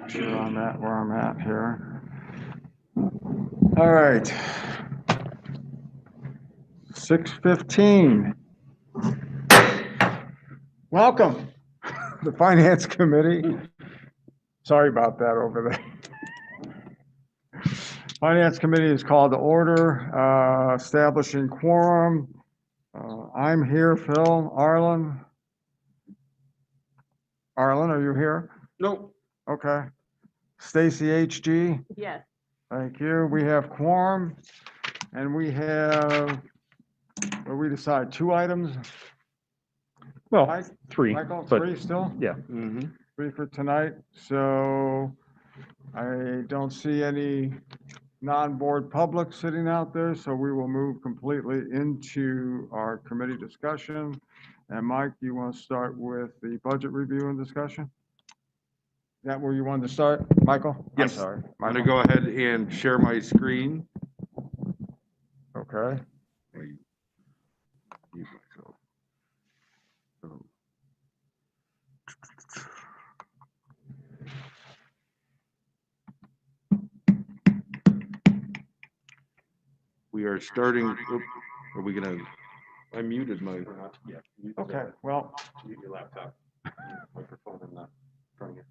Sure I'm at where I'm at here. All right. 6:15. Welcome, the Finance Committee. Sorry about that over there. Finance Committee is called to order, establishing quorum. I'm here, Phil, Arlen. Arlen, are you here? Nope. Okay. Stacy HG? Yes. Thank you. We have quorum, and we have, what do we decide, 2 items? Well, Mike? 3, Michael, but 3 still? yeah. 3 for tonight. So I don't see any non-board public sitting out there, so we will move completely into our committee discussion. And Mike, you want to start with the budget review and discussion? Is that where you wanted to start, Michael? Yes. I'm sorry. I'm gonna Michael. go ahead and share my screen. Okay. Mute myself. We are starting, are we gonna, I muted my. Yeah. Okay, well, Mute your laptop, microphone in the front of you.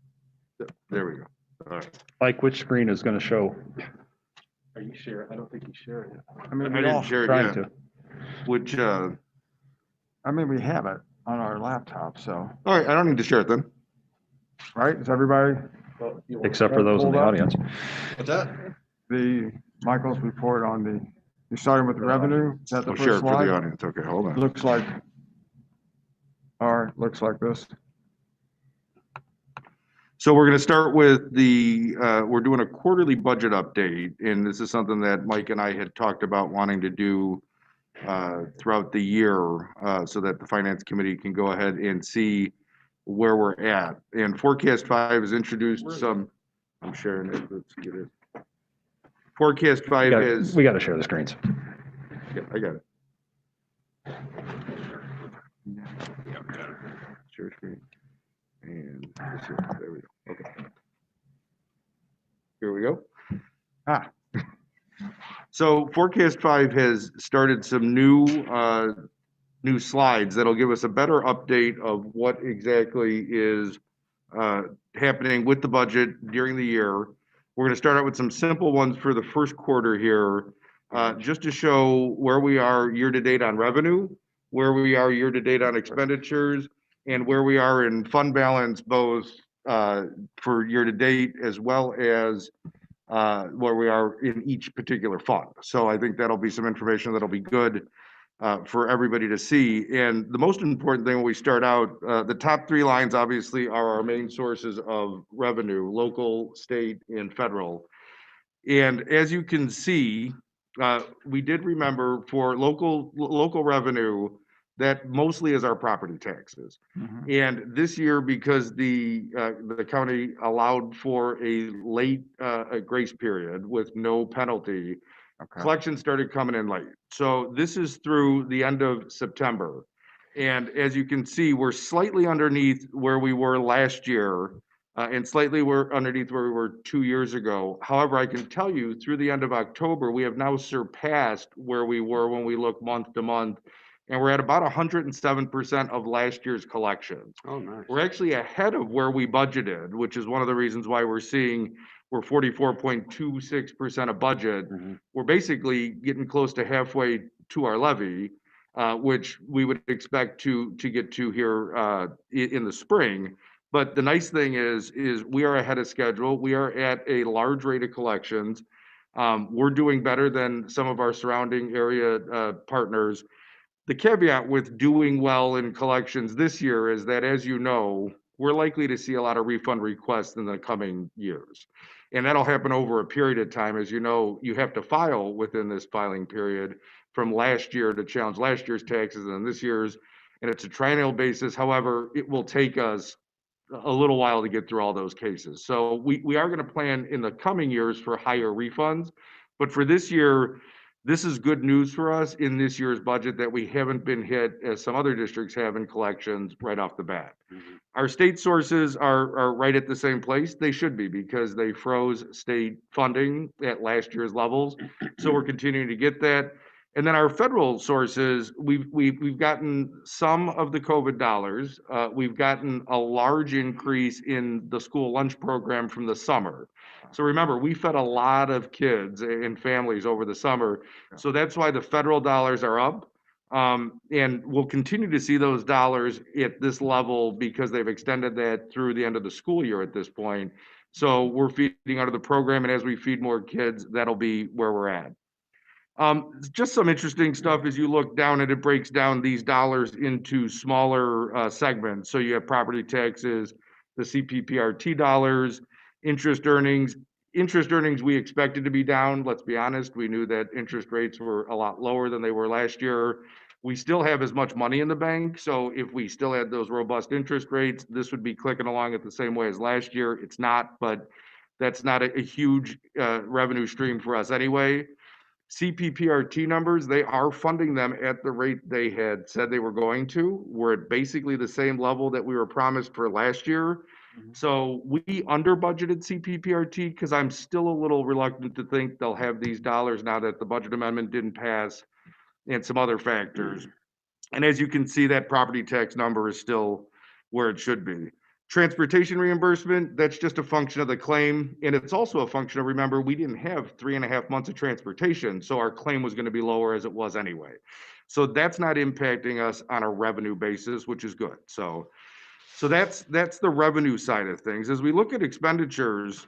There we go. All right. Like which screen is going to show? Are you sharing? I don't think you shared it. I mean, I we all, didn't share it Trying yet. to. Which, I mean, we have it on our laptop, so, all right, I don't need to share it then. right? Is everybody, Well, you want- Except for those in the Hold up. audience. What's that? Michael's report on you're starting with the revenue? Is that the I'll share it first for the slide? audience. Okay, hold on. Looks like, all right, looks like this. So we're going to start with we're doing a quarterly budget update, and this is something that Mike and I had talked about wanting to do throughout the year so that the Finance Committee can go ahead and see where we're at. And Forecast 5 has introduced some, I'm sharing it, let's get it. Forecast 5 has, We got to share the screens. yeah, I got it. Share screen. And let's see, there we go. Okay. Here we go. Ah. So Forecast 5 has started some new slides that'll give us a better update of what exactly is happening with the budget during the year. We're going to start out with some simple ones for the first quarter here, just to show where we are year-to-date on revenue, where we are year-to-date on expenditures, and where we are in fund balance, both for year-to-date as well as where we are in each particular fund. So I think that'll be some information that'll be good for everybody to see. And the most important thing when we start out, the top 3 lines obviously are our main sources of revenue, local, state, and federal. And as you can see, we did remember for local revenue, that mostly is our property taxes. And this year, because the county allowed for a late grace period with no penalty, Okay. collections started coming in late. So this is through the end of September. And as you can see, we're slightly underneath where we were last year, and slightly we're underneath where we were 2 years ago. However, I can tell you through the end of October, we have now surpassed where we were when we look month to month. And we're at about 107% of last year's collections. Oh, nice. We're actually ahead of where we budgeted, which is one of the reasons why we're 44.26% of budget. We're basically getting close to halfway to our levy, which we would expect to get to here in the spring. But the nice thing is we are ahead of schedule. We are at a large rate of collections. We're doing better than some of our surrounding area partners. The caveat with doing well in collections this year is that, as you know, we're likely to see a lot of refund requests in the coming years. And that'll happen over a period of time. As you know, you have to file within this filing period from last year to challenge last year's taxes and this year's, and it's a triennial basis. However, it will take us a little while to get through all those cases. So we are going to plan in the coming years for higher refunds. But for this year, this is good news for us in this year's budget that we haven't been hit as some other districts have in collections right off the bat. Our state sources are right at the same place. They should be because they froze state funding at last year's levels. So we're continuing to get that. And then our federal sources, we've gotten some of the COVID dollars. We've gotten a large increase in the school lunch program from the summer. So remember, we fed a lot of kids and families over the summer. So that's why the federal dollars are up. And we'll continue to see those dollars at this level because they've extended that through the end of the school year at this point. So we're feeding out of the program, and as we feed more kids, that'll be where we're at. Just some interesting stuff as you look down and it breaks down these dollars into smaller segments. So you have property taxes, the CPPRT dollars, interest earnings. Interest earnings we expected to be down. Let's be honest, we knew that interest rates were a lot lower than they were last year. We still have as much money in the bank, so if we still had those robust interest rates, this would be clicking along at the same way as last year. It's not, but that's not a huge revenue stream for us anyway. CPPRT numbers, they are funding them at the rate they had said they were going to. We're at basically the same level that we were promised for last year. So we under budgeted CPPRT because I'm still a little reluctant to think they'll have these dollars now that the budget amendment didn't pass and some other factors. And as you can see, that property tax number is still where it should be. Transportation reimbursement, that's just a function of the claim. And it's also a function of, remember, we didn't have 3.5 months of transportation. So our claim was going to be lower as it was anyway. So that's not impacting us on a revenue basis, which is good. So that's the revenue side of things. As we look at expenditures,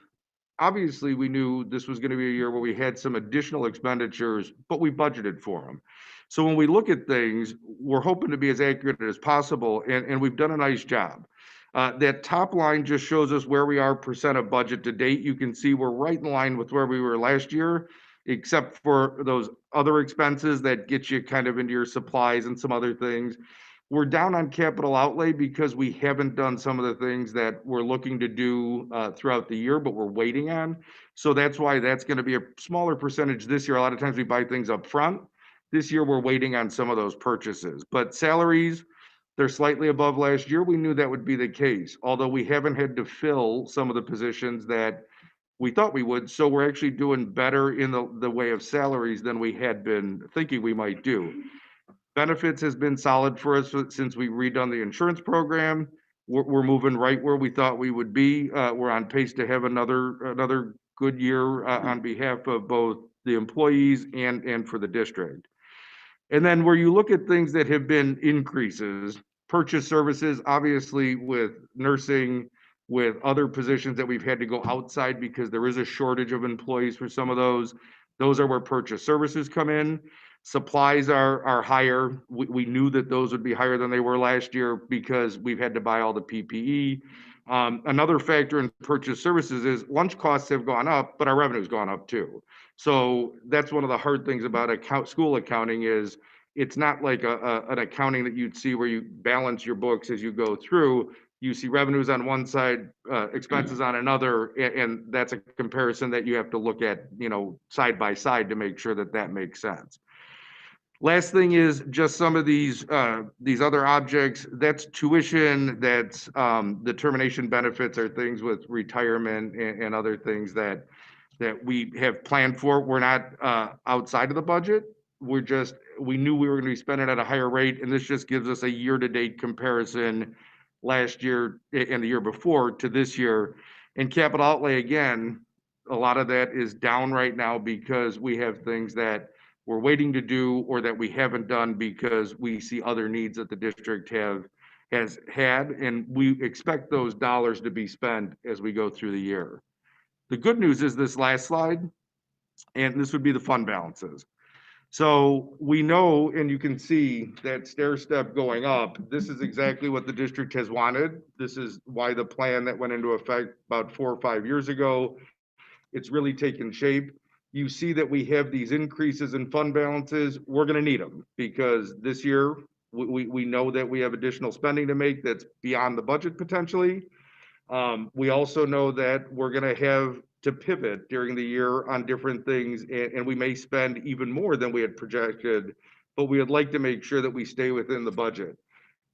obviously we knew this was going to be a year where we had some additional expenditures, but we budgeted for them. So when we look at things, we're hoping to be as accurate as possible, and we've done a nice job. That top line just shows us where we are percent of budget to date. You can see we're right in line with where we were last year, except for those other expenses that get you kind of into your supplies and some other things. We're down on capital outlay because we haven't done some of the things that we're looking to do throughout the year, but we're waiting on. So that's why that's going to be a smaller percentage this year. A lot of times we buy things up front. This year we're waiting on some of those purchases. But salaries, they're slightly above last year. We knew that would be the case, although we haven't had to fill some of the positions that we thought we would. So we're actually doing better in the way of salaries than we had been thinking we might do. Benefits has been solid for us since we redone the insurance program. We're moving right where we thought we would be. We're on pace to have another good year on behalf of both the employees and for the district. And then where you look at things that have been increases, purchase services, obviously with nursing, with other positions that we've had to go outside because there is a shortage of employees for some of those. Those are where purchase services come in. Supplies are higher. We knew that those would be higher than they were last year because we've had to buy all the PPE. Another factor in purchase services is lunch costs have gone up, but our revenue's gone up too. So that's one of the hard things about school accounting is it's not like an accounting that you'd see where you balance your books as you go through. You see revenues on one side, expenses on another, and that's a comparison that you have to look at, side by side to make sure that that makes sense. Last thing is just some of these other objects. That's tuition, that's the termination benefits are things with retirement and other things that we have planned for. We're not outside of the budget. We knew we were going to be spending at a higher rate, and this just gives us a year-to-date comparison last year and the year before to this year. And capital outlay, again, a lot of that is down right now because we have things that we're waiting to do or that we haven't done because we see other needs that the district has had, and we expect those dollars to be spent as we go through the year. The good news is this last slide, and this would be the fund balances. So we know, and you can see that stair step going up. This is exactly what the district has wanted. This is why the plan that went into effect about 4 or 5 years ago, it's really taken shape. You see that we have these increases in fund balances. We're going to need them because this year we know that we have additional spending to make that's beyond the budget potentially. We also know that we're going to have to pivot during the year on different things, and we may spend even more than we had projected, but we would like to make sure that we stay within the budget.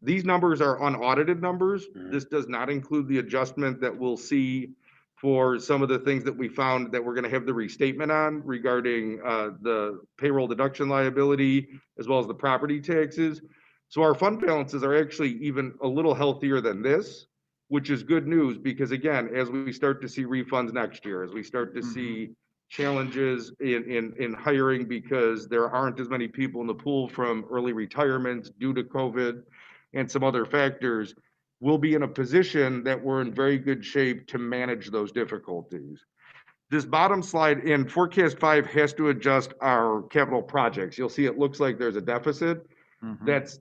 These numbers are unaudited numbers. Mhm. This does not include the adjustment that we'll see for some of the things that we found that we're gonna have the restatement on regarding the payroll deduction liability as well as the property taxes. So our fund balances are actually even a little healthier than this, which is good news because again, as we start to see refunds next year, as we start to see challenges in hiring because there aren't as many people in the pool from early retirements due to COVID and some other factors, we'll be in a position that we're in very good shape to manage those difficulties. This bottom slide in forecast 5 has to adjust our capital projects. You'll see it looks like there's a deficit. That's,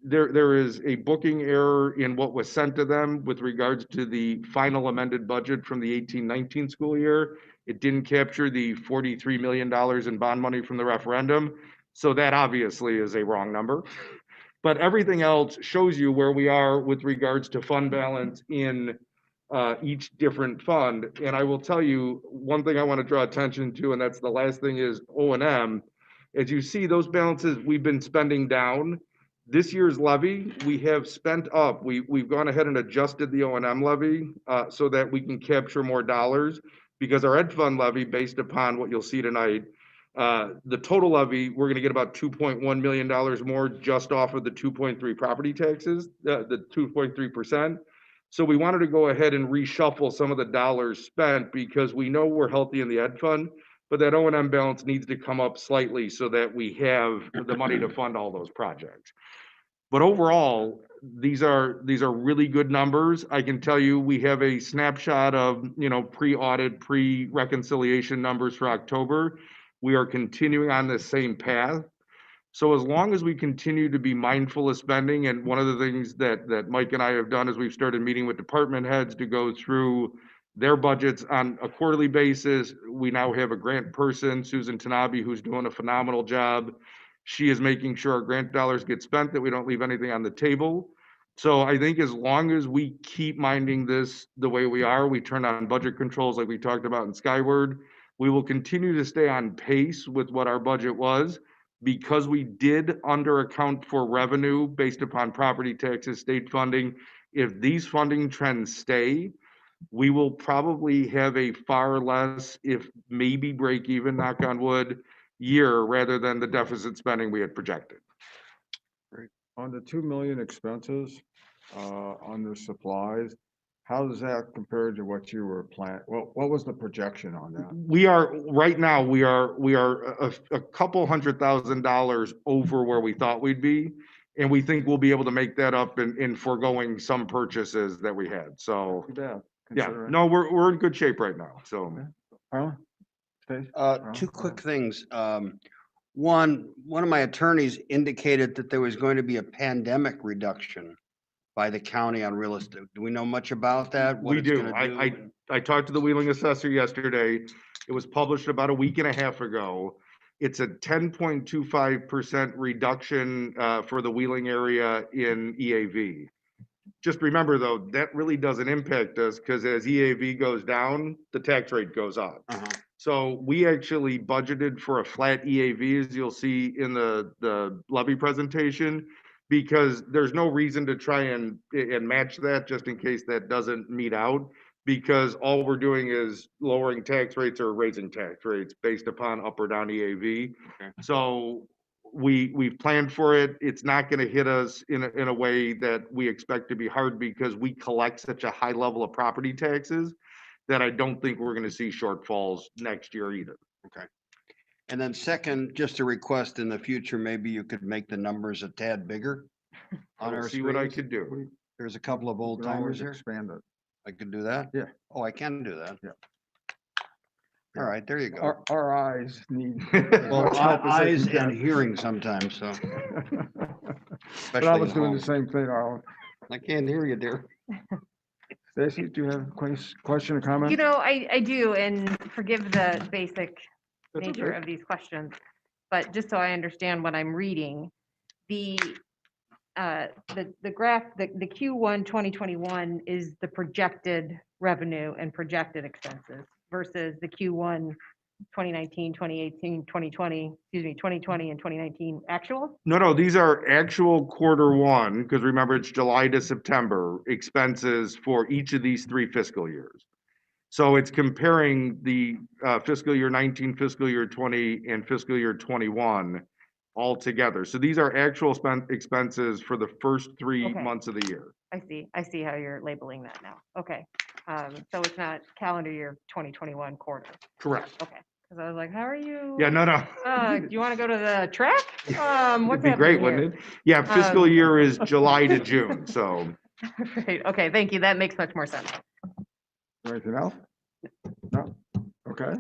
there is a booking error in what was sent to them with regards to the final amended budget from the 18-19 school year. It didn't capture the $43 million in bond money from the referendum. So that obviously is a wrong number. But everything else shows you where we are with regards to fund balance in each different fund. And I will tell you, one thing I want to draw attention to, and that's the last thing, is O&M. As you see, those balances we've been spending down. This year's levy, we have spent up. We've gone ahead and adjusted the O&M levy so that we can capture more dollars because our ed fund levy, based upon what you'll see tonight, the total levy, we're gonna get about $2.1 million more just off of the 2.3 property taxes, the 2.3%. So we wanted to go ahead and reshuffle some of the dollars spent because we know we're healthy in the ed fund, but that O&M balance needs to come up slightly so that we have the money to fund all those projects. But overall, these are really good numbers. I can tell you, we have a snapshot of, pre-audit, pre-reconciliation numbers for October. We are continuing on the same path. So as long as we continue to be mindful of spending, and one of the things that Mike and I have done is we've started meeting with department heads to go through their budgets on a quarterly basis. We now have a grant person, Susan Tanabe, who's doing a phenomenal job. She is making sure our grant dollars get spent, that we don't leave anything on the table. So I think as long as we keep minding this the way we are, we turn on budget controls like we talked about in Skyward, we will continue to stay on pace with what our budget was. Because we did under account for revenue based upon property taxes, state funding, if these funding trends stay, we will probably have a far less, if maybe break even, knock on wood, year rather than the deficit spending we had projected. On the 2 million expenses, under supplies, how does that compare to what you were planning? Well, what was the projection on that? We are, right now, we are a couple $100,000 over where we thought we'd be. And we think we'll be able to make that up in foregoing some purchases that we had. So, Too bad. yeah, considering- no, we're in good shape right now, so. Harlan? Stace? Two quick things. One of my attorneys indicated that there was going to be a pandemic reduction by the county on real estate. Do we know much about that? What We it's do. gonna do? I talked to the Wheeling assessor yesterday. It was published about a week and a half ago. It's a 10.25% reduction for the Wheeling area in EAV. Just remember though, that really doesn't impact us because as EAV goes down, the tax rate goes up. Uh-huh. So we actually budgeted for a flat EAV, as you'll see in the levy presentation, because there's no reason to try and match that just in case that doesn't meet out. Because all we're doing is lowering tax rates or raising tax rates based upon up or down EAV. Okay. So we've planned for it. It's not gonna hit us in a way that we expect to be hard because we collect such a high level of property taxes that I don't think we're gonna see shortfalls next year either. And then second, just a request in the future, maybe you could make the numbers a tad bigger on I'll our see what I screens. could do. There's a couple of We old can always timers here. expand it. I could do that? Yeah. Oh, I can do that? Yeah. All right, there you go. Our eyes need. Well, much help as they eyes can and get. hearing sometimes, so But I was especially at doing home. the same thing, Harlan. I can't hear you, dear. Stacy, do you have a question or comment? I do, and forgive the basic That's nature okay. of these questions, but just so I understand what I'm reading, the graph, the Q1 2021 is the projected revenue and projected expenses versus the Q1 2019, 2018, 2020, excuse me, 2020 and 2019 actual? No, these are actual Q1, because remember, it's July to September expenses for each of these 3 fiscal years. So it's comparing the fiscal year 19, fiscal year 20, and fiscal year 21 all together. So these are actual expenses for the first 3 Okay. months of the year. I see how you're labeling that now. Okay. So it's not calendar year 2021 quarter. Correct. Okay. Because I was like, how are you? Yeah, no. Do you want to go to the track? It'd What's be great, happening here? wouldn't it? Yeah, fiscal Um, year is July to June, so. Right. Okay. Thank you. That makes much more sense. Anything else? No? Okay.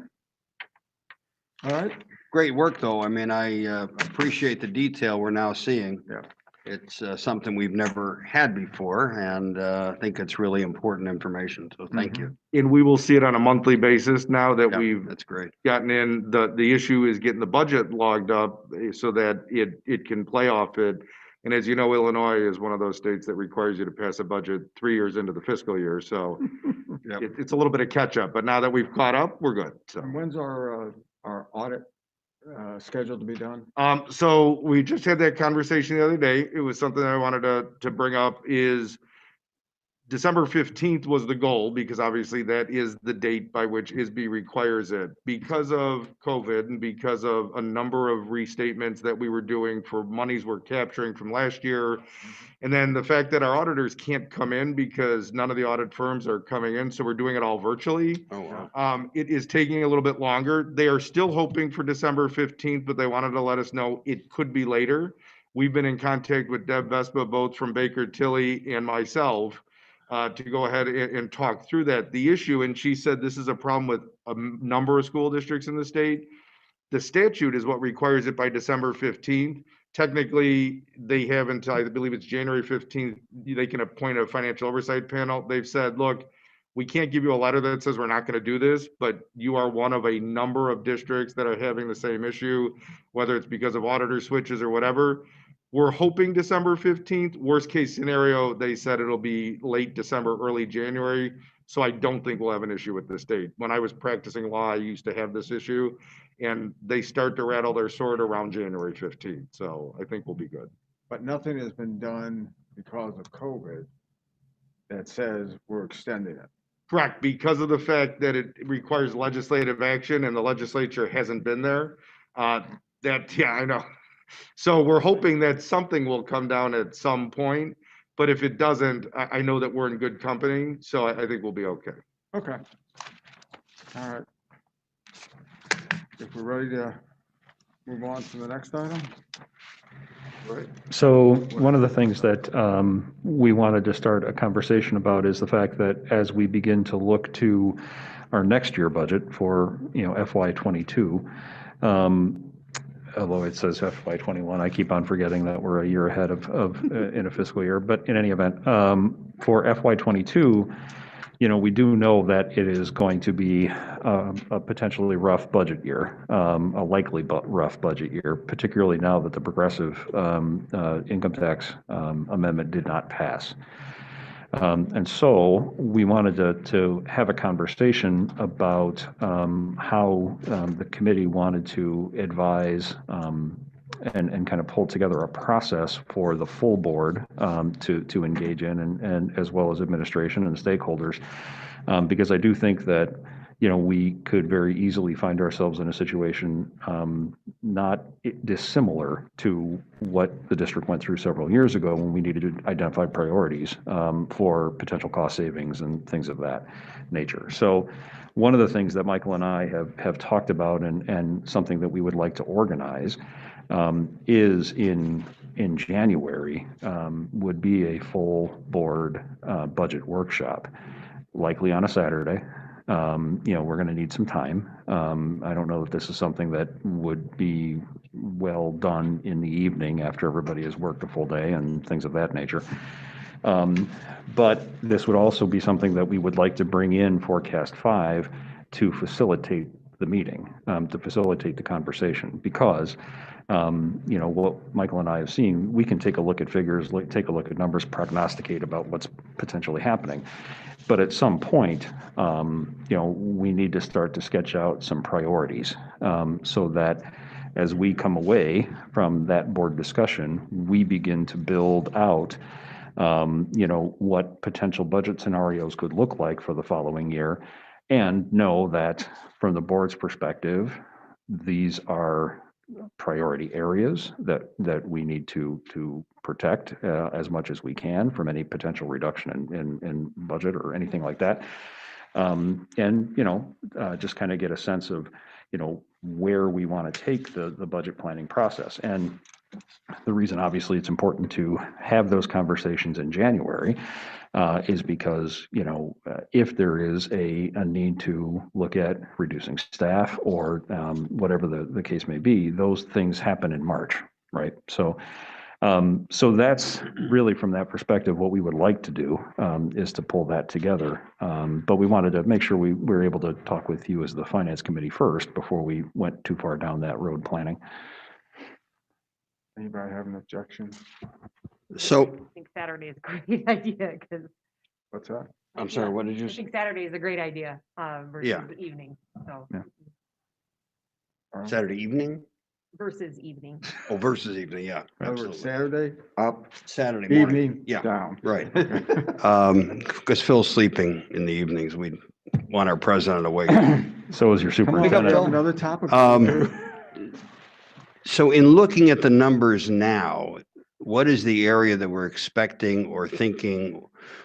All right. Great work, though. I mean, I appreciate the detail we're now seeing. Yeah. It's something we've never had before, and I think it's really important information, so thank you. And we will see it on a monthly basis now that Yeah, we've that's great. gotten in. The issue is getting the budget logged up so that it can play off it. And as you know, Illinois is one of those states that requires you to pass a budget 3 years into the fiscal year. So Yep. it's a little bit of catch up, but now that we've caught up, we're good. So. And when's our audit scheduled to be done? So we just had that conversation the other day. It was something I wanted to bring up is December 15th was the goal, because obviously that is the date by which ISB requires it. Because of COVID and because of a number of restatements that we were doing for monies we're capturing from last year, and then the fact that our auditors can't come in because none of the audit firms are coming in, so we're doing it all virtually. Oh, wow. It is taking a little bit longer. They are still hoping for December 15th, but they wanted to let us know it could be later. We've been in contact with Deb Vespa, both from Baker Tilly and myself, to go ahead and talk through that. The issue, and she said this is a problem with a number of school districts in the state. The statute is what requires it by December 15th. Technically, they have until, I believe it's January 15th, they can appoint a financial oversight panel. They've said, look, we can't give you a letter that says we're not going to do this, but you are one of a number of districts that are having the same issue, whether it's because of auditor switches or whatever. We're hoping December 15th. Worst case scenario, they said it'll be late December, early January. So I don't think we'll have an issue with this date. When I was practicing law, I used to have this issue, and they start to rattle their sword around January 15th. So I think we'll be good. But nothing has been done because of COVID that says we're extending it. Correct, because of the fact that it requires legislative action and the legislature hasn't been there. Yeah, I know. So we're hoping that something will come down at some point, but if it doesn't, I know that we're in good company, so I think we'll be okay. Okay. All right. If we're ready to move on to the next item? Right. So one of the things that we wanted to start a conversation about is the fact that as we begin to look to our next year budget for, FY22, although it says FY21, I keep on forgetting that we're a year ahead of in a fiscal year. But in any event, for FY22, we do know that it is going to be a potentially rough budget year, a likely rough budget year, particularly now that the progressive income tax amendment did not pass. And so we wanted to have a conversation about how the committee wanted to advise and kind of pull together a process for the full board to engage in, and as well as administration and stakeholders, because I do think that we could very easily find ourselves in a situation not dissimilar to what the district went through several years ago when we needed to identify priorities for potential cost savings and things of that nature. So one of the things that Michael and I have talked about and something that we would like to organize is in January would be a full board budget workshop, likely on a Saturday. We're going to need some time. I don't know if this is something that would be well done in the evening after everybody has worked a full day and things of that nature. But this would also be something that we would like to bring in Forecast 5 to facilitate the meeting, to facilitate the conversation, because, what Michael and I have seen, we can take a look at figures, take a look at numbers, prognosticate about what's potentially happening. But at some point, we need to start to sketch out some priorities, so that as we come away from that board discussion, we begin to build out, what potential budget scenarios could look like for the following year, and know that from the board's perspective, these are priority areas that we need to protect as much as we can from any potential reduction in budget or anything like that. Just kind of get a sense of, where we want to take the budget planning process. And the reason, obviously, it's important to have those conversations in January is because, if there is a need to look at reducing staff or whatever the case may be, those things happen in March, right? So that's really, from that perspective, what we would like to do is to pull that together. But we wanted to make sure we were able to talk with you as the finance committee first before we went too far down that road planning. Anybody have an objection? So, I think Saturday is a great idea, because. What's that? I'm sorry, what did you I say? think Saturday is a great idea, versus Yeah. the evening, so. Yeah. Saturday evening? Versus evening. Oh, versus evening, yeah, In other words, absolutely. Saturday, up, Saturday morning. evening, Yeah, down. right. Because Phil's sleeping in the evenings. We want our president awake. So is your Come on, we superintendent. have another topic. So in looking at the numbers now, what is the area that we're expecting or thinking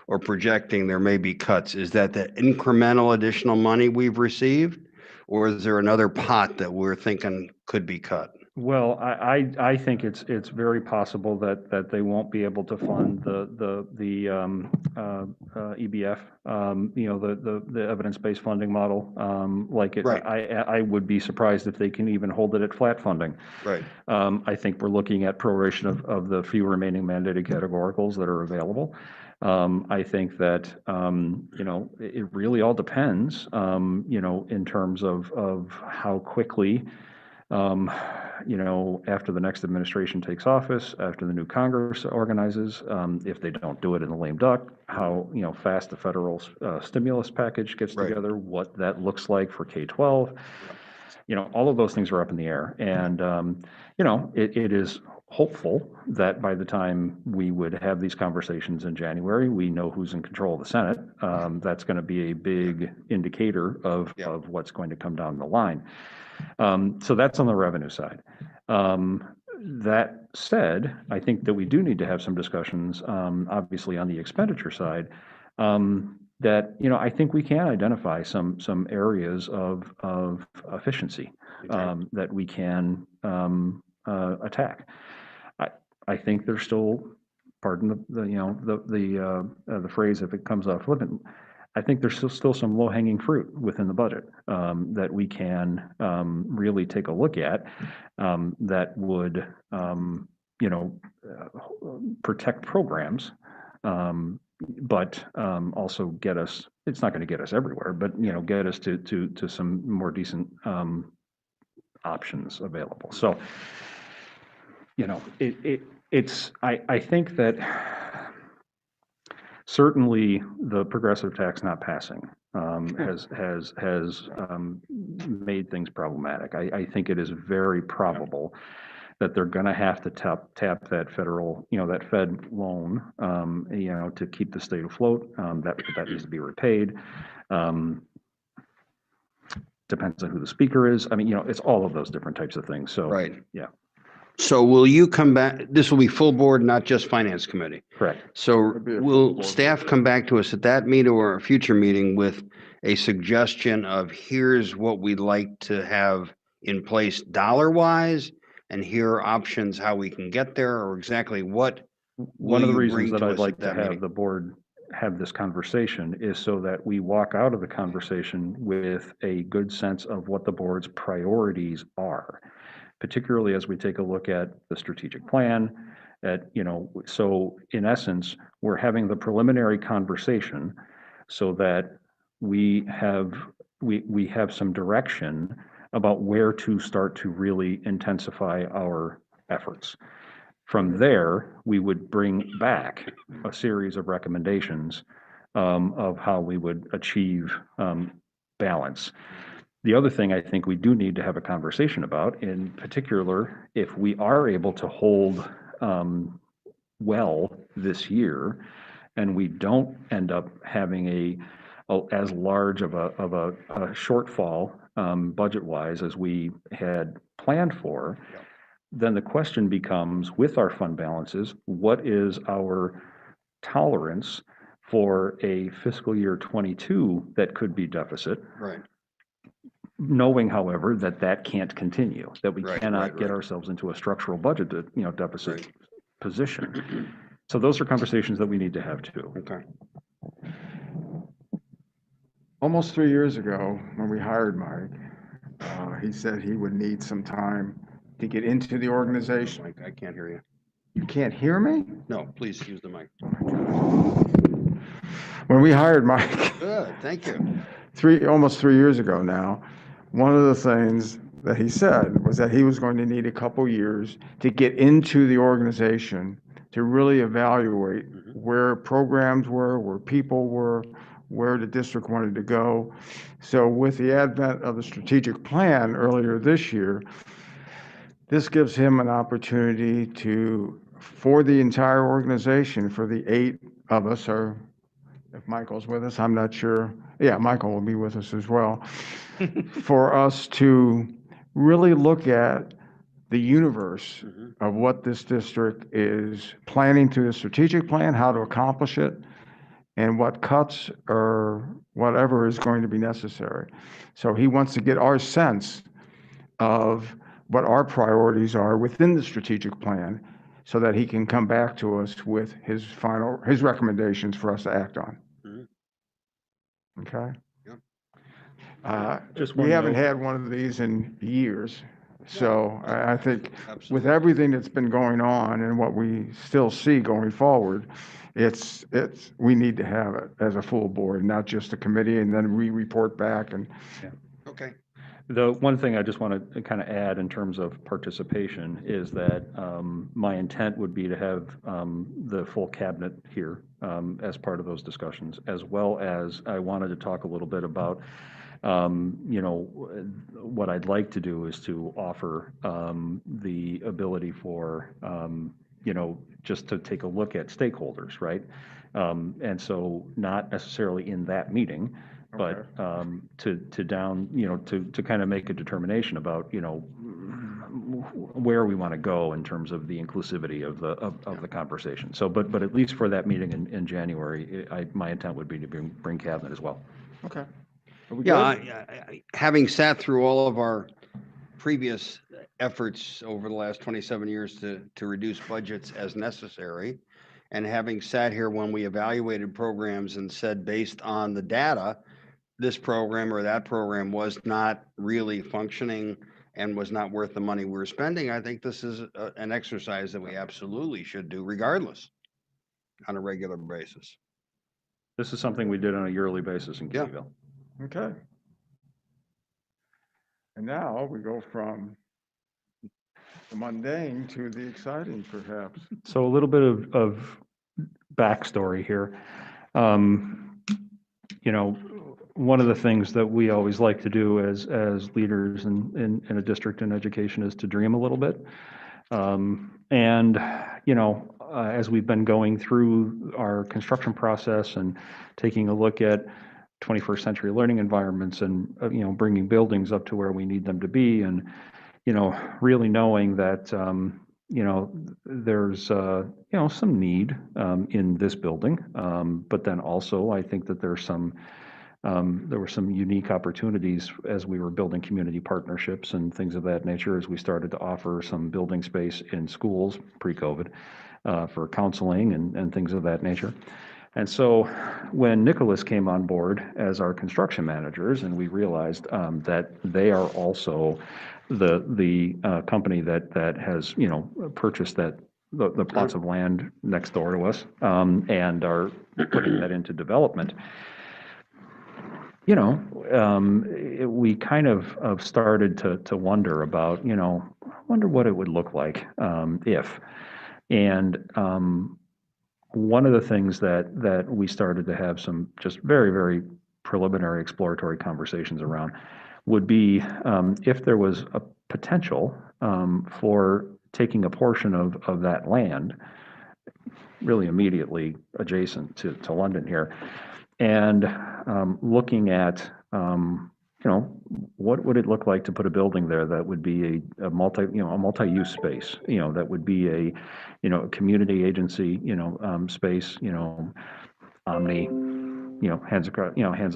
or projecting there may be cuts? Is that the incremental additional money we've received? Or is there another pot that we're thinking could be cut? Well, I think it's very possible that they won't be able to fund the EBF, the evidence-based funding model, like it. Right. I would be surprised if they can even hold it at flat funding. Right. I think we're looking at proration of the few remaining mandated categoricals that are available. I think that, it really all depends, in terms of how quickly, after the next administration takes office, after the new Congress organizes, if they don't do it in the lame duck, how, fast the federal stimulus package gets Right. together, what that looks like for K-12. All of those things are up in the air. And, it is hopeful that by the time we would have these conversations in January, we know who's in control of the Senate. That's going to be a big indicator of what's going to come down the line. So that's on the revenue side. That said, I think that we do need to have some discussions, obviously on the expenditure side, that, I think we can identify some areas of efficiency that we can attack. I think there's still, pardon the phrase if it comes off flippant, I think there's still some low-hanging fruit within the budget that we can really take a look at that would, protect programs, but also get us, it's not going to get us everywhere, but, get us to some more decent options available. So, I think that certainly the progressive tax not passing has made things problematic. I think it is very probable that they're going to have to tap that federal, that Fed loan, to keep the state afloat. That needs to be repaid. Depends on who the speaker is. I mean, it's all of those different types of things. So, Right. Yeah. So will you come back? This will be full board, not just finance committee. Correct. So It'd be a full will board staff meeting. come back to us at that meeting or a future meeting with a suggestion of here's what we'd like to have in place dollar wise? And here are options how we can get there, or exactly what? One of the will you reasons bring that to I'd us like at to that have meeting? the board have this conversation is so that we walk out of the conversation with a good sense of what the board's priorities are, particularly as we take a look at the strategic plan, so in essence, we're having the preliminary conversation so that we have we have some direction about where to start to really intensify our efforts. From there, we would bring back a series of recommendations of how we would achieve balance. The other thing I think we do need to have a conversation about, in particular, if we are able to hold well this year, and we don't end up having as large of a shortfall budget-wise as we had planned for, then the question becomes, with our fund balances, what is our tolerance for a fiscal year 22 that could be deficit? Right. Knowing, however, that that can't continue, that we Right, cannot right, get right. ourselves into a structural budget, deficit Right. position. So those are conversations that we need to have too. Okay. Almost 3 years ago, when we hired Mike, he said he would need some time to get into the organization. Mike, I can't hear you. You can't hear me? No, please use the mic. When we hired Mike, Good, thank you. almost 3 years ago now, one of the things that he said was that he was going to need a couple years to get into the organization to really evaluate where programs were, where people were, where the district wanted to go. So with the advent of the strategic plan earlier this year, this gives him an opportunity for the entire organization, for the 8 of us, or if Michael's with us, I'm not sure. Yeah, Michael will be with us as well. For us to really look at the universe of what this district is planning through the strategic plan, how to accomplish it, and what cuts or whatever is going to be necessary. So he wants to get our sense of what our priorities are within the strategic plan so that he can come back to us with his recommendations for us to act on. Okay? Just We one haven't note. had one of these in years. So I think with Absolutely. everything that's been going on and what we still see going forward, we need to have it as a full board, not just a committee, and then we report back and. Okay. The one thing I just want to kind of add in terms of participation is that my intent would be to have the full cabinet here as part of those discussions, as well as I wanted to talk a little bit about, what I'd like to do is to offer the ability for, just to take a look at stakeholders, right? And so not necessarily in that meeting, but to kind of make a determination about, where we want to go in terms of the inclusivity of the conversation. So, but at least for that meeting in January, my intent would be to bring cabinet as well. Okay. Are we Yeah, good? having sat through all of our previous efforts over the last 27 years to reduce budgets as necessary, and having sat here when we evaluated programs and said, based on the data, this program or that program was not really functioning and was not worth the money we were spending, I think this is an exercise that we absolutely should do regardless, on a regular basis. This is something we did on a yearly basis in Yeah. Kittyville. Okay. And now we go from the mundane to the exciting, perhaps. So a little bit of backstory here. One of the things that we always like to do as leaders in a district in education is to dream a little bit. As we've been going through our construction process and taking a look at 21st century learning environments and, bringing buildings up to where we need them to be, and, really knowing that, there's, some need in this building. But then also, I think that there were some unique opportunities as we were building community partnerships and things of that nature, as we started to offer some building space in schools pre-COVID for counseling and things of that nature. And so when Nicholas came on board as our construction managers, and we realized that they are also the company that has, purchased the plots of land next door to us and are putting that into development. we kind of started to wonder about, wonder what it would look like if. And one of the things that we started to have some just very, very preliminary exploratory conversations around would be if there was a potential for taking a portion of that land, really immediately adjacent to London here, and looking at, what would it look like to put a building there that would be a multi-use space, that would be a community agency, space, Omni, hands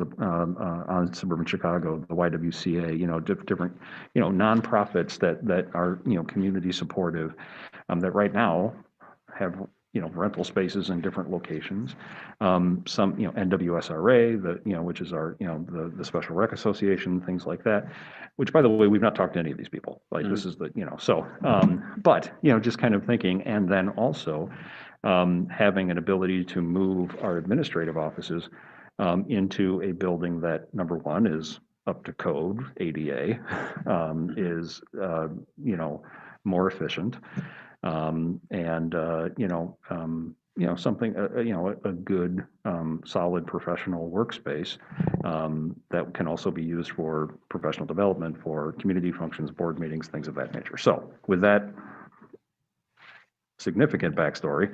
up on suburban Chicago, the YWCA, different, nonprofits that are, community supportive, that right now have, rental spaces in different locations. Some, NWSRA, which is our, the Special Rec Association, things like that, which, by the way, we've not talked to any of these people. Like, this is the, so, but, just kind of thinking, and then also having an ability to move our administrative offices into a building that, number one, is up to code, ADA, is, more efficient, and something, a good, solid professional workspace that can also be used for professional development, for community functions, board meetings, things of that nature. So with that significant backstory,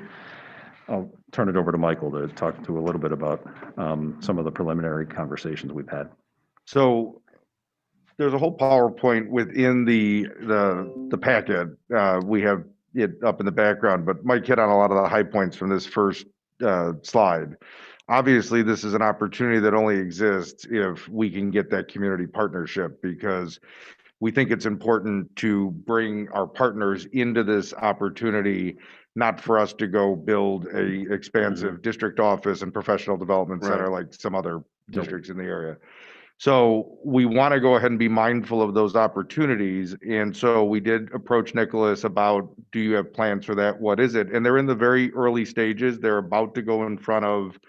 I'll turn it over to Michael to talk to a little bit about some of the preliminary conversations we've had. So there's a whole PowerPoint within the packet. We have it up in the background, but Mike hit on a lot of the high points from this first slide. Obviously, this is an opportunity that only exists if we can get that community partnership, because we think it's important to bring our partners into this opportunity, not for us to go build a expansive district office and professional development center like some other districts in the area. So we want to go ahead and be mindful of those opportunities. And so we did approach Nicholas about, do you have plans for that? What is it? And they're in the very early stages. They're about to go in front of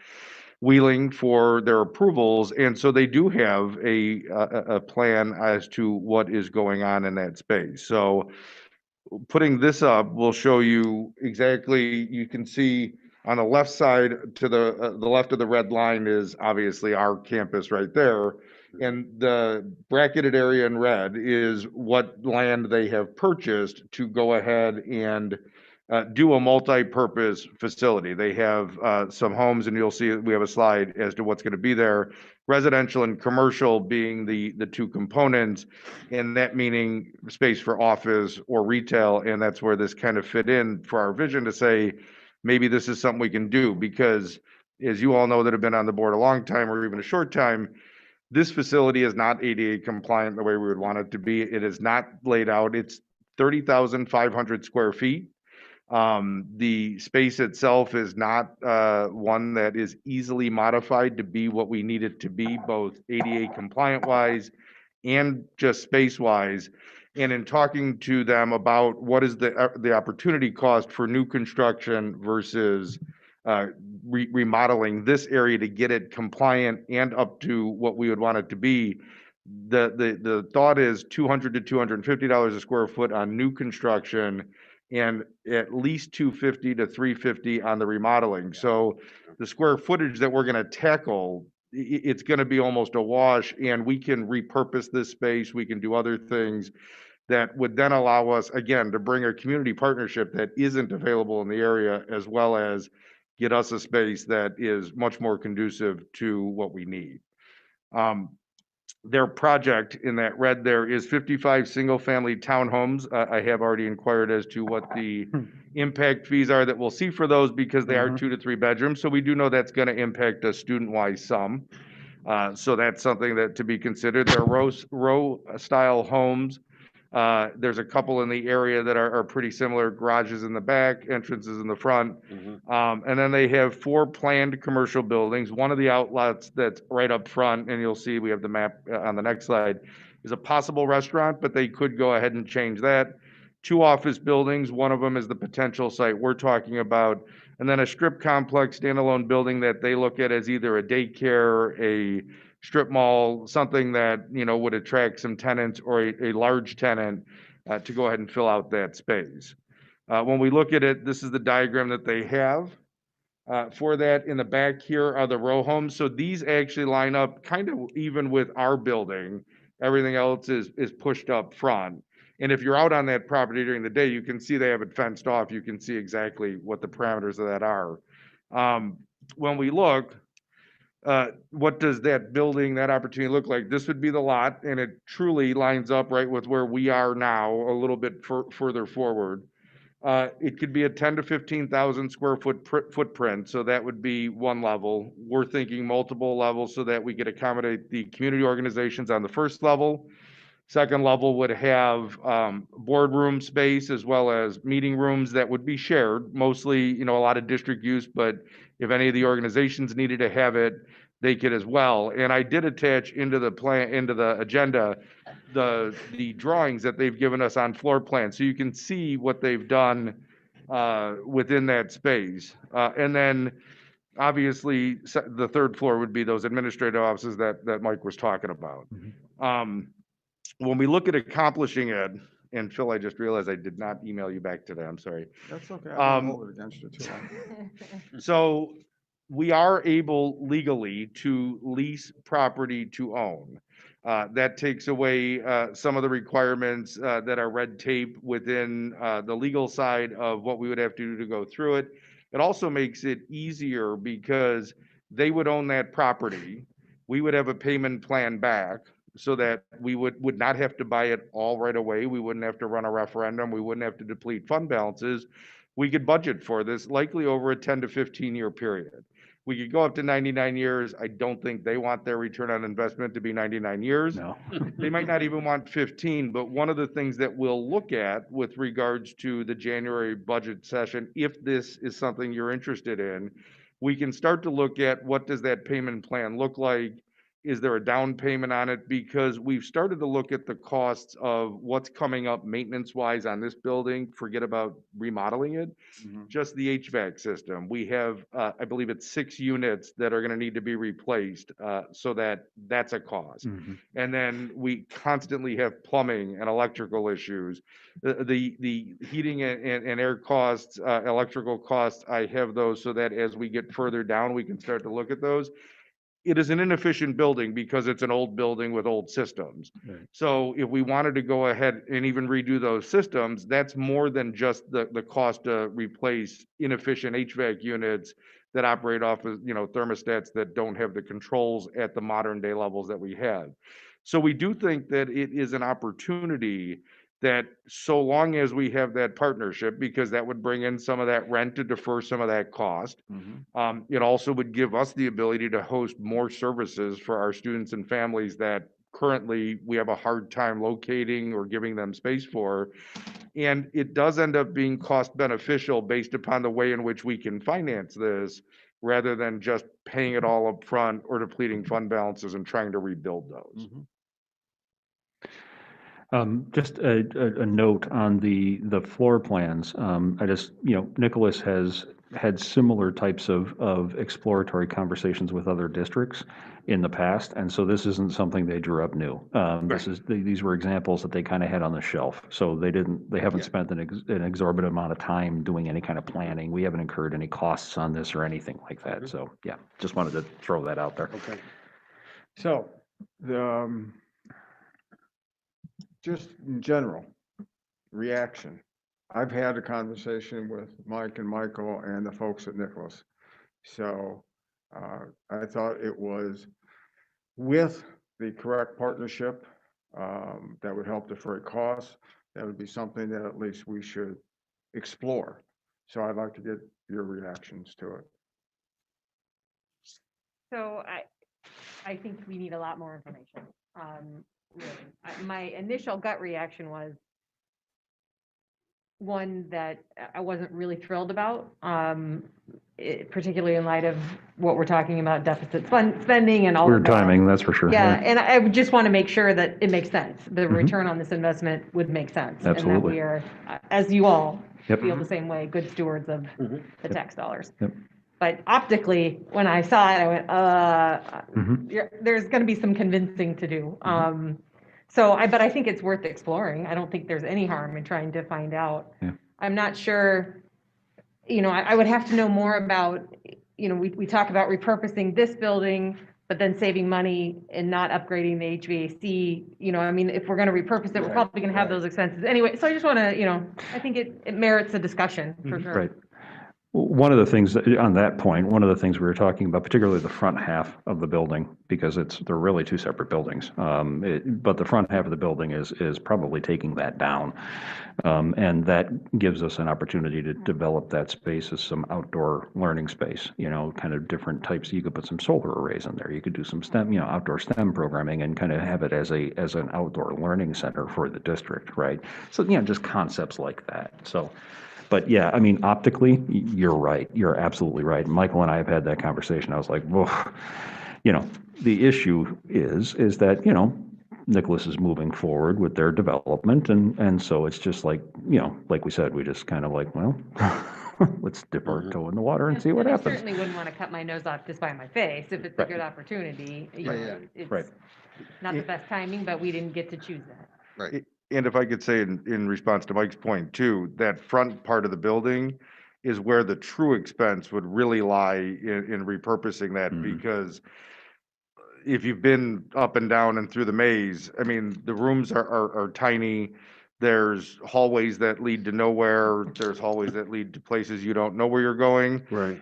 Wheeling for their approvals. And so they do have a plan as to what is going on in that space. So putting this up will show you exactly, you can see on the left side to the left of the red line is obviously our campus right there. And the bracketed area in red is what land they have purchased to go ahead and do a multi-purpose facility. They have some homes, and you'll see we have a slide as to what's going to be there. Residential and commercial being the two components, and that meaning space for office or retail, and that's where this kind of fit in for our vision to say, maybe this is something we can do, because as you all know that have been on the board a long time or even a short time, this facility is not ADA compliant the way we would want it to be. It is not laid out. It's 30,500 square feet. The space itself is not one that is easily modified to be what we need it to be, both ADA compliant wise and just space wise. And in talking to them about what is the opportunity cost for new construction versus remodeling this area to get it compliant and up to what we would want it to be, the thought is $200 to $250 a square foot on new construction, and at least $250 to $350 on the remodeling. So the square footage that we're going to tackle, it's going to be almost a wash, and we can repurpose this space. We can do other things that would then allow us, again, to bring a community partnership that isn't available in the area, as well as get us a space that is much more conducive to what we need. Their project in that red there is 55 single-family townhomes. I have already inquired as to what the impact fees are that we'll see for those, because they are 2 to 3 bedrooms. So we do know that's going to impact us student-wise some. So that's something that to be considered. They're row-style homes. There's a couple in the area that are pretty similar, garages in the back, entrances in the front. And then they have 4 planned commercial buildings. One of the outlets that's right up front, and you'll see we have the map on the next slide, is a possible restaurant, but they could go ahead and change that. 2 office buildings, one of them is the potential site we're talking about, and then a strip complex standalone building that they look at as either a daycare, a strip mall, something that, would attract some tenants or a large tenant to go ahead and fill out that space. When we look at it, this is the diagram that they have. For that, in the back here are the row homes. So these actually line up kind of even with our building. Everything else is pushed up front. And if you're out on that property during the day, you can see they have it fenced off. You can see exactly what the parameters of that are. When we look, what does that building, that opportunity look like? This would be the lot, and it truly lines up right with where we are now, a little bit further forward. It could be a 10 to 15,000 square foot footprint, so that would be one level. We're thinking multiple levels so that we could accommodate the community organizations on the first level. Second level would have boardroom space as well as meeting rooms that would be shared, mostly, a lot of district use, but if any of the organizations needed to have it, they could as well. And I did attach into the plan, into the agenda, the drawings that they've given us on floor plans, so you can see what they've done within that space. And then obviously the third floor would be those administrative offices that Mike was talking about. When we look at accomplishing it, and Phil, I just realized I did not email you back today. I'm sorry. That's okay. I won't hold it against you too long. So we are able legally to lease property to own. That takes away some of the requirements that are red tape within the legal side of what we would have to do to go through it. It also makes it easier because they would own that property. We would have a payment plan back so that we would not have to buy it all right away. We wouldn't have to run a referendum. We wouldn't have to deplete fund balances. We could budget for this likely over a 10 to 15 year period. We could go up to 99 years. I don't think they want their return on investment to be 99 years. No. They might not even want 15, but one of the things that we'll look at with regards to the January budget session, if this is something you're interested in, we can start to look at what does that payment plan look like? Is there a down payment on it? Because we've started to look at the costs of what's coming up maintenance-wise on this building. Forget about remodeling it. Just the HVAC system. We have, I believe it's 6 units that are going to need to be replaced, so that's a cost. And then we constantly have plumbing and electrical issues. The heating and air costs, electrical costs, I have those so that as we get further down, we can start to look at those. It is an inefficient building because it's an old building with old systems. Right. So if we wanted to go ahead and even redo those systems, that's more than just the cost to replace inefficient HVAC units that operate off of, thermostats that don't have the controls at the modern day levels that we have. So we do think that it is an opportunity that so long as we have that partnership, because that would bring in some of that rent to defer some of that cost. It also would give us the ability to host more services for our students and families that currently we have a hard time locating or giving them space for. And it does end up being cost beneficial based upon the way in which we can finance this, rather than just paying it all up front or depleting fund balances and trying to rebuild those. Just a note on the floor plans. I just, Nicholas has had similar types of exploratory conversations with other districts in the past, and so this isn't something they drew up new. These were examples that they kind of had on the shelf, so they haven't spent an exorbitant amount of time doing any kind of planning. We haven't incurred any costs on this or anything like that. So yeah, just wanted to throw that out there. Okay. So just in general, reaction. I've had a conversation with Mike and Michael and the folks at Nicholas. So I thought it was with the correct partnership that would help defray costs. That would be something that at least we should explore. So I'd like to get your reactions to it. So I think we need a lot more information. Really. My initial gut reaction was one that I wasn't really thrilled about, particularly in light of what we're talking about, deficit spending and all of Weird that. timing, that's for sure. Yeah, and I would just want to make sure that it makes sense. The return on this investment would make sense. And that Absolutely. we are, as you all Yep. feel the same way, good stewards of the tax dollars. Yep. But optically, when I saw it, I went, there's gonna be some convincing to do. But I think it's worth exploring. I don't think there's any harm in trying to find out. Yeah. I'm not sure, I would have to know more about, we talk about repurposing this building, but then saving money and not upgrading the HVAC, if we're gonna repurpose it, we're probably gonna have those expenses anyway. So I just wanna, I think it merits a discussion for sure. Right. One of the things on that point, one of the things we were talking about, particularly the front half of the building, because they're really two separate buildings. But the front half of the building is probably taking that down. And that gives us an opportunity to develop that space as some outdoor learning space, kind of different types. You could put some solar arrays in there. You could do some STEM, outdoor STEM programming and kind of have it as an outdoor learning center for the district, right? So, just concepts like that. So. But yeah, optically, you're right. You're absolutely right. Michael and I have had that conversation. I was like, well, the issue is that, Nicholas is moving forward with their development. And so it's just like, like we said, we just kind of like, well, let's dip our toe in the water and see what I happens. certainly wouldn't want to cut my nose off just by my face. If it's a good opportunity, Right. it's not the best timing, but we didn't get to choose that. Right. And if I could say in response to Mike's point too, that front part of the building is where the true expense would really lie in repurposing that, because if you've been up and down and through the maze, the rooms are tiny. There's hallways that lead to nowhere. There's hallways that lead to places you don't know where you're going. Right.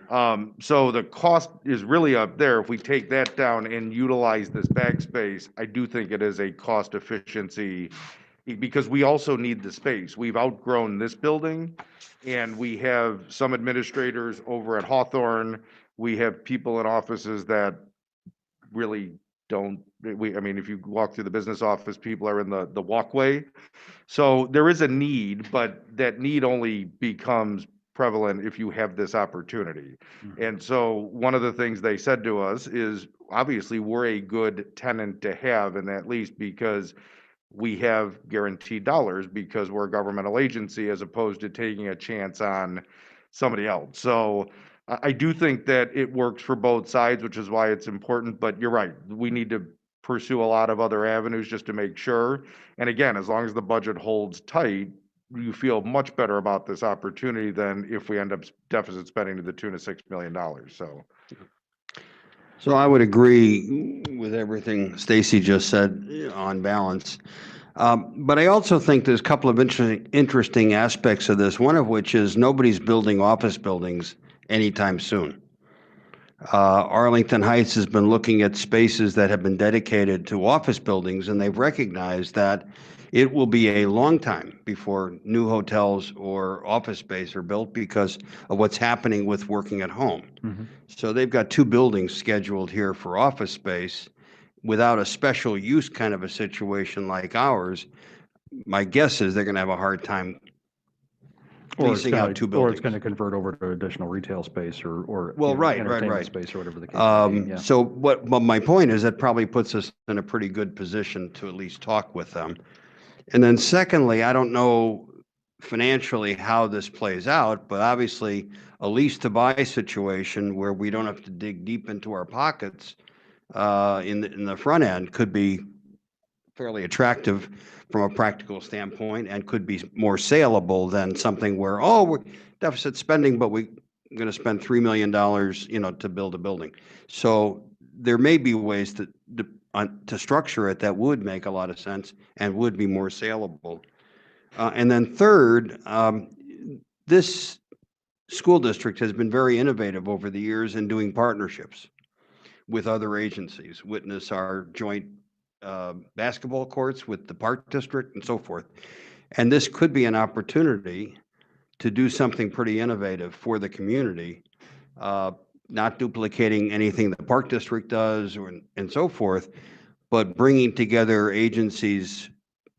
So the cost is really up there. If we take that down and utilize this backspace, I do think it is a cost efficiency, because we also need the space. We've outgrown this building, and we have some administrators over at Hawthorne. We have people in offices that really don't, if you walk through the business office, people are in the walkway. So there is a need, but that need only becomes prevalent if you have this opportunity. And so one of the things they said to us is, obviously, we're a good tenant to have in that lease because we have guaranteed dollars, because we're a governmental agency, as opposed to taking a chance on somebody else. So I do think that it works for both sides, which is why it's important. But you're right, we need to pursue a lot of other avenues just to make sure. And again, as long as the budget holds tight, you feel much better about this opportunity than if we end up deficit spending to the tune of $6 million. So I would agree with everything Stacy just said on balance. But I also think there's a couple of interesting aspects of this, one of which is nobody's building office buildings anytime soon. Arlington Heights has been looking at spaces that have been dedicated to office buildings, and they've recognized that it will be a long time before new hotels or office space are built because of what's happening with working at home. So they've got 2 buildings scheduled here for office space without a special use kind of a situation like ours. My guess is they're going to have a hard time leasing out 2 buildings. Or it's going to convert over to additional retail space or Well, right. entertainment space or whatever the case may be. Yeah. So but my point is that probably puts us in a pretty good position to at least talk with them. And then secondly, I don't know financially how this plays out, but obviously a lease to buy situation where we don't have to dig deep into our pockets in the front end could be fairly attractive from a practical standpoint, and could be more saleable than something where, we're deficit spending, but we're going to spend $3 million, to build a building. So there may be ways to structure it that would make a lot of sense and would be more saleable. And then third, this school district has been very innovative over the years in doing partnerships with other agencies. Witness our joint basketball courts with the park district and so forth. And this could be an opportunity to do something pretty innovative for the community, not duplicating anything the park district does and so forth, but bringing together agencies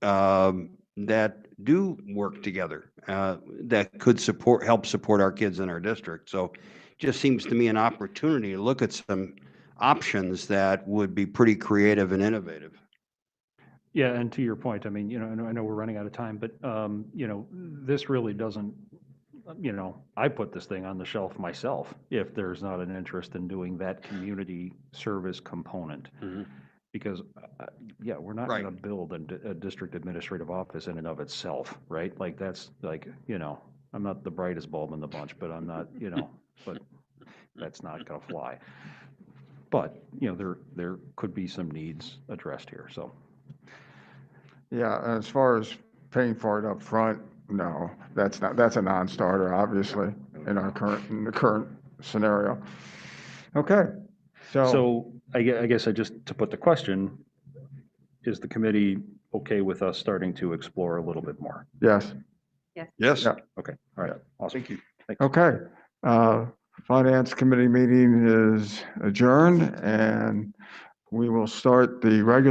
that do work together, that could help support our kids in our district. So it just seems to me an opportunity to look at some options that would be pretty creative and innovative. Yeah, and to your point, I know we're running out of time, but, this really doesn't you know, I put this thing on the shelf myself if there's not an interest in doing that community service component. Mhm. Because, yeah, we're not Right. gonna build a district administrative office in and of itself, right? Like, that's like, you know, I'm not the brightest bulb in the bunch, but I'm not, you know, but that's not gonna fly. But, you know, there could be some needs addressed here, so. Yeah, as far as paying for it up front, no, that's a non-starter, obviously, in the current scenario. Okay, So I guess to put the question, is the committee okay with us starting to explore a little bit more? yes, Yes. Yeah. Okay, all right, awesome. Thank you. Thanks. okay. Finance Committee meeting is adjourned, and we will start the regular